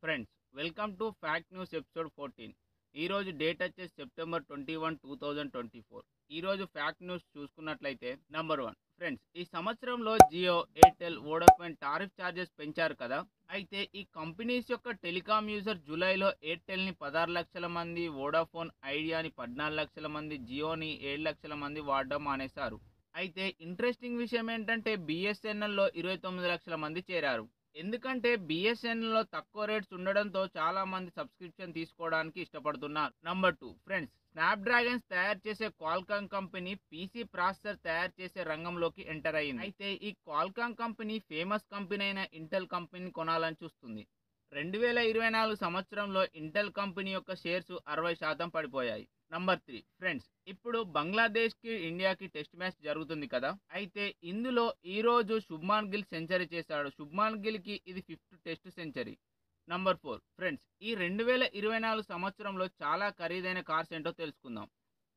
Friends, welcome to fact news episode 14. ఈరోజు date వచ్చేసి September 21, 2024. ఈరోజు ఫ్యాక్ట్ న్యూస్ చూసుకున్నట్లయితే నంబర్ 1 ఫ్రెండ్స్, ఈ సంవత్సరంలో Jio, Airtel, Vodafone tariff charges పెంచారు కదా. అయితే ఈ కంపెనీస్ యొక్క టెలికాం యూజర్ జూలైలో ఎయిర్టెల్ని 16 లక్షల మంది, వోడాఫోన్ ఐడియాని 14 లక్షల మంది, జియోని 7 లక్షల మంది వాడడం మానేశారు. అయితే ఇంట్రెస్టింగ్ విషయం ఏంటంటే బిఎస్ఎన్ఎల్లో 29 లక్షల మంది చేరారు. ఎందుకంటే బిఎస్ఎన్ఎల్లో తక్కువ రేట్స్ ఉండడంతో చాలా మంది సబ్స్క్రిప్షన్ తీసుకోవడానికి ఇష్టపడుతున్నారు. నంబర్ 2 ఫ్రెండ్స్, స్నాప్డ్రాగన్స్ తయారు చేసే క్వాల్కామ్ కంపెనీ పీసీ ప్రాసెసర్ తయారు చేసే రంగంలోకి ఎంటర్ అయింది. అయితే ఈ క్వాల్కామ్ కంపెనీ ఫేమస్ కంపెనీ అయిన ఇంటెల్ కంపెనీని కొనాలని చూస్తుంది. 2024 సంవత్సరంలో ఇంటెల్ కంపెనీ యొక్క షేర్స్ 60% పడిపోయాయి. నంబర్ 3 ఫ్రెండ్స్, ఇప్పుడు బంగ్లాదేశ్కి ఇండియాకి టెస్ట్ మ్యాచ్ జరుగుతుంది కదా. అయితే ఇందులో ఈరోజు శుభ్మాన్ గిల్ సెంచరీ చేశాడు. శుభ్మాన్ గిల్కి ఇది 5th test century. Number 4 friends, ఈ 2024 సంవత్సరంలో చాలా ఖరీదైన కార్స్ ఏంటో తెలుసుకుందాం.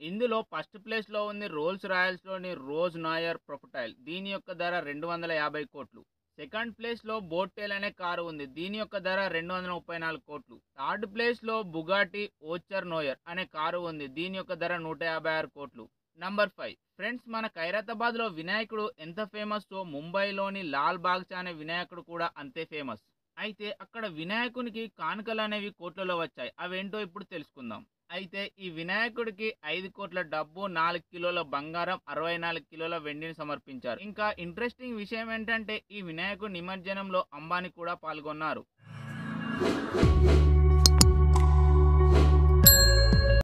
ఇందులో ఫస్ట్ ప్లేస్లో ఉంది రోల్స్ రాయల్స్లోని రోజ్ నాయర్ ప్రొపటైల్. దీని యొక్క ధర 250 కోట్లు. సెకండ్ ప్లేస్లో బోట్టేల్ అనే కారు ఉంది. దీని యొక్క ధర 234 కోట్లు. థర్డ్ ప్లేస్లో బుగాటి ఓచర్ నోయర్ అనే కారు ఉంది. దీని యొక్క ధర 156 కోట్లు. నంబర్ 5 ఫ్రెండ్స్, మన ఖైరతాబాద్లో వినాయకుడు ఎంత ఫేమస్సో ముంబైలోని లాల్ బాగ్చా అనే వినాయకుడు కూడా అంతే ఫేమస్. అయితే అక్కడ వినాయకునికి కానుకలు అనేవి కోట్లలో వచ్చాయి. అవేంటో ఇప్పుడు తెలుసుకుందాం. అయితే ఈ వినాయకుడికి 5 కోట్ల డబ్బు, 4 కిలోల బంగారం, 64 కిలోల వెండిని సమర్పించారు. ఇంకా ఇంట్రెస్టింగ్ విషయం ఏంటంటే ఈ వినాయకుడి నిమజ్జనంలో అంబానీ కూడా పాల్గొన్నారు.